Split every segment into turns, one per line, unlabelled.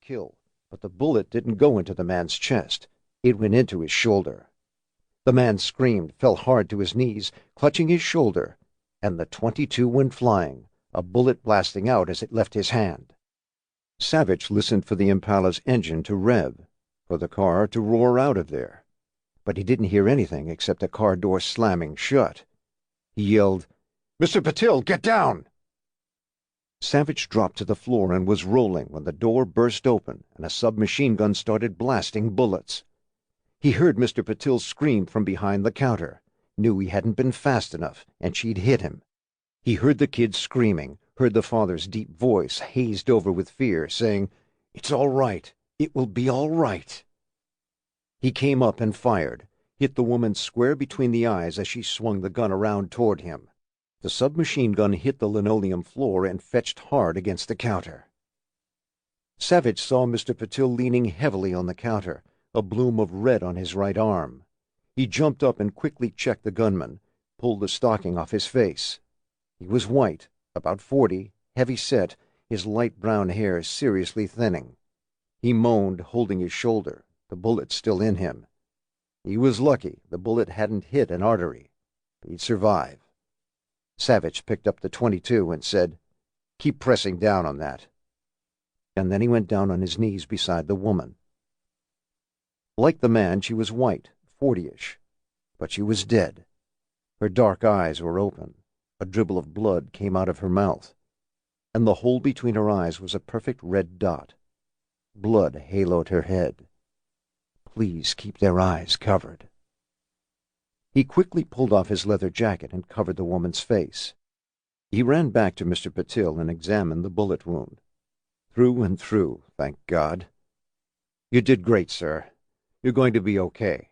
kill, but the bullet didn't go into the man's chest. It went into his shoulder. The man screamed, fell hard to his knees, clutching his shoulder, and the .22 went flying, a bullet blasting out as it left his hand. Savich listened for the Impala's engine to rev, for the car to roar out of there. But he didn't hear anything except a car door slamming shut. He yelled, "Mr. Patil, get down!" Savich dropped to the floor and was rolling when the door burst open and a submachine gun started blasting bullets. He heard Mr. Patil scream from behind the counter, knew he hadn't been fast enough, and she'd hit him. He heard the kids screaming, heard the father's deep voice, hazed over with fear, saying, "It's all right. It will be all right." He came up and fired, hit the woman square between the eyes as she swung the gun around toward him. The submachine gun hit the linoleum floor and fetched hard against the counter. Savich saw Mr. Patil leaning heavily on the counter, a bloom of red on his right arm. He jumped up and quickly checked the gunman, pulled the stocking off his face. He was white, about 40, heavy-set, his light brown hair seriously thinning. He moaned, holding his shoulder, the bullet still in him. He was lucky the bullet hadn't hit an artery. He'd survive. Savich picked up the .22 and said, "Keep pressing down on that." And then he went down on his knees beside the woman. Like the man, she was white, 40-ish, but she was dead. Her dark eyes were open. A dribble of blood came out of her mouth, and the hole between her eyes was a perfect red dot. Blood haloed her head. Please keep their eyes covered. He quickly pulled off his leather jacket and covered the woman's face. He ran back to Mr. Patil and examined the bullet wound. Through and through, thank God. "You did great, sir. You're going to be okay."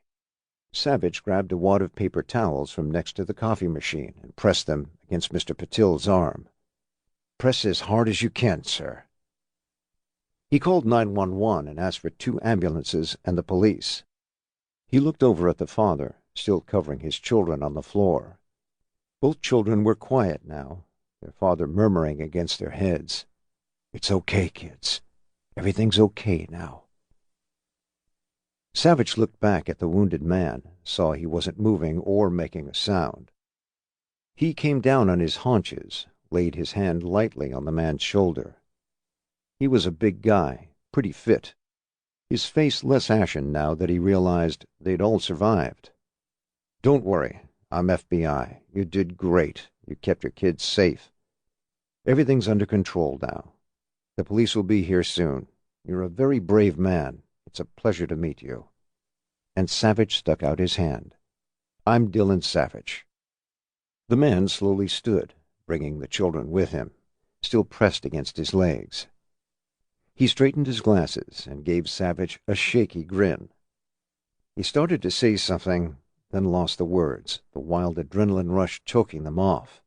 Savich grabbed a wad of paper towels from next to the coffee machine and pressed them against Mr. Patil's arm. "Press as hard as you can, sir." He called 911 and asked for 2 ambulances and the police. He looked over at the father, still covering his children on the floor. Both children were quiet now, their father murmuring against their heads, "It's okay, kids. Everything's okay now." Savich looked back at the wounded man, saw he wasn't moving or making a sound. He came down on his haunches, laid his hand lightly on the man's shoulder. He was a big guy, pretty fit, his face less ashen now that he realized they'd all survived. "Don't worry, I'm FBI. You did great. You kept your kids safe. Everything's under control now. The police will be here soon. You're a very brave man. It's a pleasure to meet you." And Savich stuck out his hand. "I'm Dillon Savich." The man slowly stood, bringing the children with him, still pressed against his legs. He straightened his glasses and gave Savich a shaky grin. He started to say something, then lost the words, the wild adrenaline rush choking them off.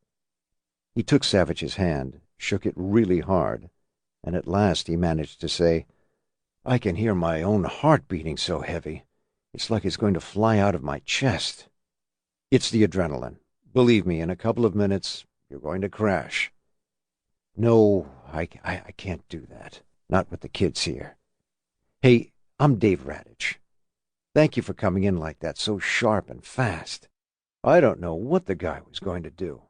He took Savich's hand, shook it really hard, and at last he managed to say, "I can hear my own heart beating so heavy. It's like it's going to fly out of my chest." "It's the adrenaline. Believe me, in a couple of minutes, you're going to crash." "No, I can't do that. Not with the kids here. Hey, I'm Dave Radich. Thank you for coming in like that, so sharp and fast. I don't know what the guy was going to do.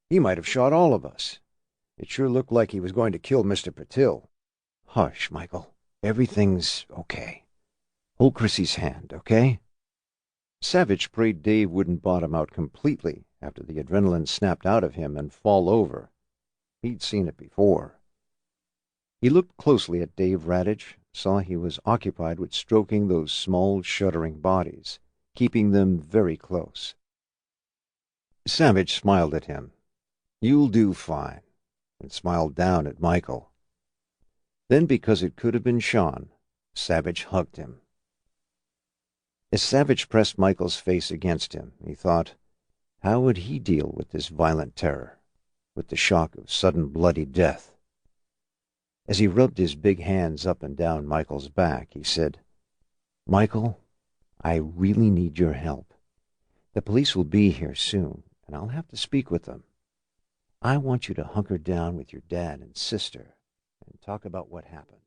He might have shot all of us. It sure looked like he was going to kill Mr. Patil." "Hush, Michael. Everything's okay. Hold Chrissy's hand, okay?" Savich prayed Dave wouldn't bottom out completely after the adrenaline snapped out of him and fall over. He'd seen it before. He looked closely at Dave Radich, saw he was occupied with stroking those small, shuddering bodies, keeping them very close. Savich smiled at him. "You'll do fine," and smiled down at Michael. Then, because it could have been Sean, Savich hugged him. As Savich pressed Michael's face against him, he thought, how would he deal with this violent terror, with the shock of sudden bloody death? As he rubbed his big hands up and down Michael's back, he said, "Michael, I really need your help. The police will be here soon, and I'll have to speak with them. I want you to hunker down with your dad and sister and talk about what happened.